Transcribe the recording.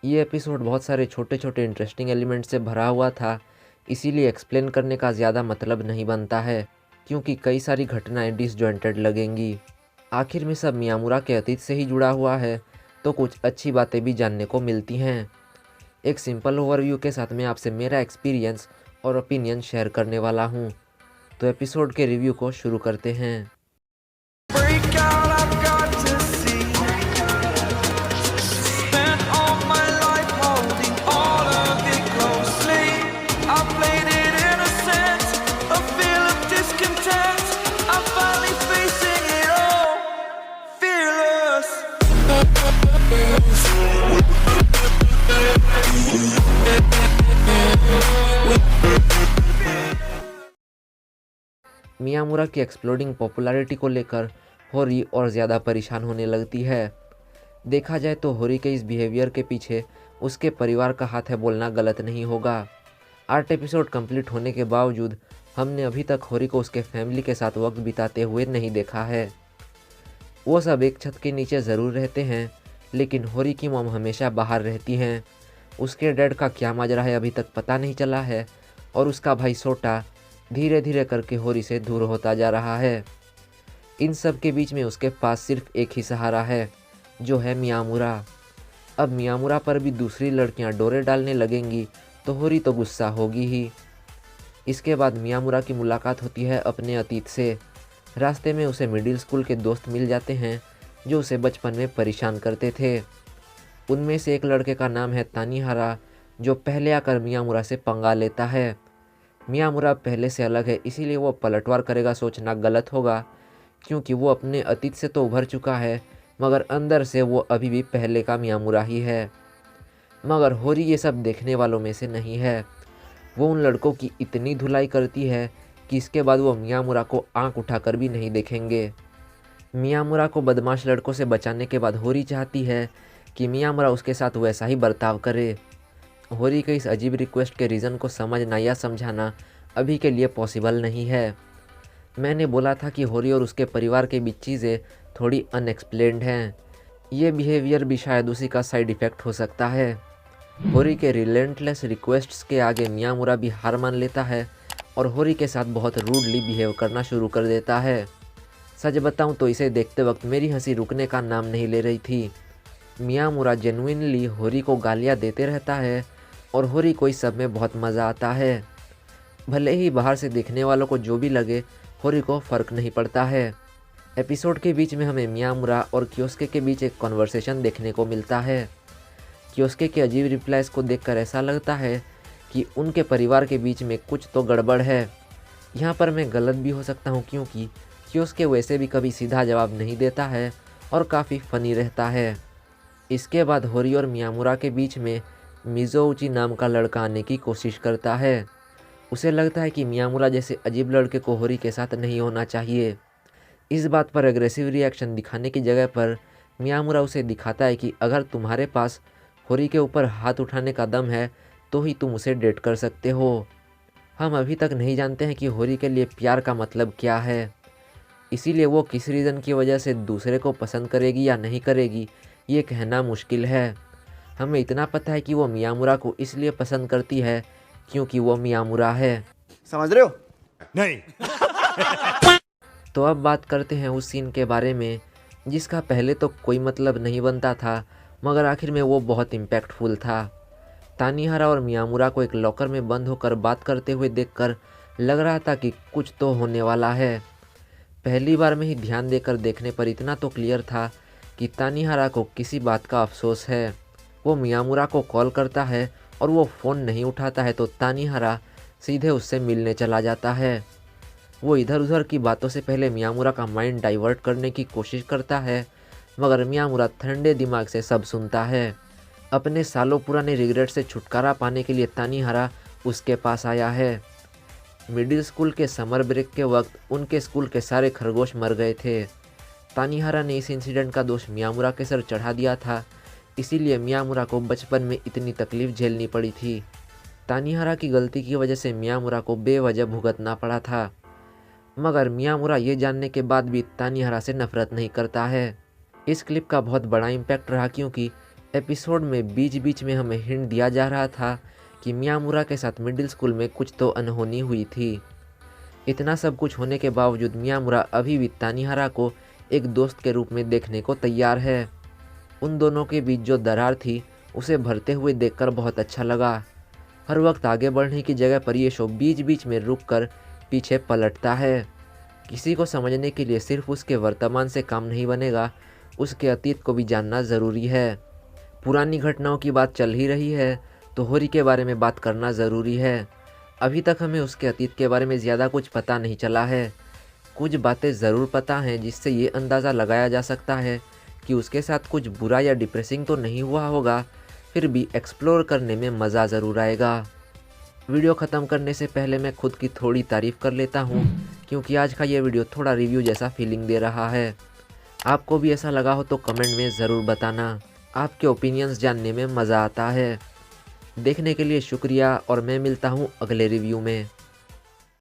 ये एपिसोड बहुत सारे छोटे छोटे इंटरेस्टिंग एलिमेंट से भरा हुआ था, इसीलिए एक्सप्लेन करने का ज़्यादा मतलब नहीं बनता है, क्योंकि कई सारी घटनाएं डिसजॉइंटेड लगेंगी। आखिर में सब मियामुरा के अतीत से ही जुड़ा हुआ है, तो कुछ अच्छी बातें भी जानने को मिलती हैं। एक सिंपल ओवरव्यू के साथ मैं आपसे मेरा एक्सपीरियंस और ओपिनियन शेयर करने वाला हूँ। तो एपिसोड के रिव्यू को शुरू करते हैं। Break out, I've got to see. Spent all my life holding all of it closely. I played it innocent, a feel of discontent. I'm finally facing it all, fearless. मियामुरा की exploding popularity को लेकर होरी और ज़्यादा परेशान होने लगती है। देखा जाए तो होरी के इस बिहेवियर के पीछे उसके परिवार का हाथ है बोलना गलत नहीं होगा। 8 एपिसोड कंप्लीट होने के बावजूद हमने अभी तक होरी को उसके फैमिली के साथ वक्त बिताते हुए नहीं देखा है। वो सब एक छत के नीचे ज़रूर रहते हैं, लेकिन होरी की मॉम हमेशा बाहर रहती हैं। उसके डैड का क्या माजरा है अभी तक पता नहीं चला है, और उसका भाई सोटा धीरे धीरे करके होरी से दूर होता जा रहा है। इन सब के बीच में उसके पास सिर्फ एक ही सहारा है, जो है मियामुरा। अब मियामुरा पर भी दूसरी लड़कियां डोरे डालने लगेंगी तो होरी तो गुस्सा होगी ही। इसके बाद मियामुरा की मुलाकात होती है अपने अतीत से। रास्ते में उसे मिडिल स्कूल के दोस्त मिल जाते हैं जो उसे बचपन में परेशान करते थे। उनमें से एक लड़के का नाम है तानीहारा, जो पहले आकर मियामुरा से पंगा लेता है। मियामुरा पहले से अलग है, इसीलिए वो पलटवार करेगा सोचना गलत होगा, क्योंकि वो अपने अतीत से तो उभर चुका है, मगर अंदर से वो अभी भी पहले का मियामुरा ही है। मगर होरी ये सब देखने वालों में से नहीं है। वो उन लड़कों की इतनी धुलाई करती है कि इसके बाद वो मियामुरा को आंख उठाकर भी नहीं देखेंगे। मियामुरा को बदमाश लड़कों से बचाने के बाद होरी चाहती है कि मियामुरा उसके साथ वैसा ही बर्ताव करे। होरी के इस अजीब रिक्वेस्ट के रीज़न को समझना या समझाना अभी के लिए पॉसिबल नहीं है। मैंने बोला था कि होरी और उसके परिवार के बीच चीज़ें थोड़ी अनएक्सप्लेन्ड हैं। ये बिहेवियर भी शायद उसी का साइड इफ़ेक्ट हो सकता है। होरी के रिलेंटलेस रिक्वेस्ट्स के आगे मियामुरा भी हार मान लेता है और होरी के साथ बहुत रूडली बिहेव करना शुरू कर देता है। सच बताऊं तो इसे देखते वक्त मेरी हंसी रुकने का नाम नहीं ले रही थी। मियामुरा जेन्युइनली होरी को गालियां देते रहता है और होरी को इस सब में बहुत मज़ा आता है। भले ही बाहर से देखने वालों को जो भी लगे, होरी को फ़र्क नहीं पड़ता है। एपिसोड के बीच में हमें मियामुरा और कियोस्के के बीच एक कॉन्वर्सेशन देखने को मिलता है। कियोस्के के अजीब रिप्लाइज को देखकर ऐसा लगता है कि उनके परिवार के बीच में कुछ तो गड़बड़ है। यहाँ पर मैं गलत भी हो सकता हूँ, क्योंकि कियोस्के वैसे भी कभी सीधा जवाब नहीं देता है और काफ़ी फ़नी रहता है। इसके बाद होरी और मियामुरा के बीच में मिज़ोउची नाम का लड़का आने की कोशिश करता है। उसे लगता है कि मियामुरा जैसे अजीब लड़के को होरी के साथ नहीं होना चाहिए। इस बात पर एग्रेसिव रिएक्शन दिखाने की जगह पर मियामुरा उसे दिखाता है कि अगर तुम्हारे पास होरी के ऊपर हाथ उठाने का दम है तो ही तुम उसे डेट कर सकते हो। हम अभी तक नहीं जानते हैं कि होरी के लिए प्यार का मतलब क्या है, इसीलिए वो किस रीज़न की वजह से दूसरे को पसंद करेगी या नहीं करेगी ये कहना मुश्किल है। हमें इतना पता है कि वो मियामुरा को इसलिए पसंद करती है क्योंकि वो मियामुरा है। समझ रहे हो? नहीं। तो अब बात करते हैं उस सीन के बारे में जिसका पहले तो कोई मतलब नहीं बनता था, मगर आखिर में वो बहुत इम्पैक्टफुल था। तानीहारा और मियामुरा को एक लॉकर में बंद होकर बात करते हुए देखकर लग रहा था कि कुछ तो होने वाला है। पहली बार में ही ध्यान देकर देखने पर इतना तो क्लियर था कि तानीहारा को किसी बात का अफसोस है। वो मियामुरा को कॉल करता है और वो फ़ोन नहीं उठाता है तो तानीहारा सीधे उससे मिलने चला जाता है। वो इधर उधर की बातों से पहले मियामुरा का माइंड डाइवर्ट करने की कोशिश करता है, मगर मियामुरा ठंडे दिमाग से सब सुनता है। अपने सालों पुराने रिग्रेट से छुटकारा पाने के लिए तानीहारा उसके पास आया है। मिडिल स्कूल के समर ब्रेक के वक्त उनके स्कूल के सारे खरगोश मर गए थे। तानीहारा ने इस इंसिडेंट का दोष मियामुरा के सर चढ़ा दिया था, इसीलिए मियामुरा को बचपन में इतनी तकलीफ झेलनी पड़ी थी। तानीहारा की गलती की वजह से मियामुरा को बेवजह भुगतना पड़ा था, मगर मियामुरा ये जानने के बाद भी तानीहारा से नफरत नहीं करता है। इस क्लिप का बहुत बड़ा इम्पैक्ट रहा, क्योंकि एपिसोड में बीच बीच में हमें हिंट दिया जा रहा था कि मियामुरा के साथ मिडिल स्कूल में कुछ तो अनहोनी हुई थी। इतना सब कुछ होने के बावजूद मियामुरा अभी भी तानिहारा को एक दोस्त के रूप में देखने को तैयार है। उन दोनों के बीच जो दरार थी उसे भरते हुए देखकर बहुत अच्छा लगा। हर वक्त आगे बढ़ने की जगह पर ये शो बीच बीच में रुककर पीछे पलटता है। किसी को समझने के लिए सिर्फ उसके वर्तमान से काम नहीं बनेगा, उसके अतीत को भी जानना ज़रूरी है। पुरानी घटनाओं की बात चल ही रही है तो होरी के बारे में बात करना ज़रूरी है। अभी तक हमें उसके अतीत के बारे में ज़्यादा कुछ पता नहीं चला है। कुछ बातें ज़रूर पता हैं जिससे ये अंदाज़ा लगाया जा सकता है कि उसके साथ कुछ बुरा या डिप्रेसिंग तो नहीं हुआ होगा, फिर भी एक्सप्लोर करने में मज़ा ज़रूर आएगा। वीडियो ख़त्म करने से पहले मैं खुद की थोड़ी तारीफ़ कर लेता हूँ, क्योंकि आज का ये वीडियो थोड़ा रिव्यू जैसा फीलिंग दे रहा है। आपको भी ऐसा लगा हो तो कमेंट में ज़रूर बताना। आपके ओपिनियंस जानने में मज़ा आता है। देखने के लिए शुक्रिया और मैं मिलता हूँ अगले रिव्यू में।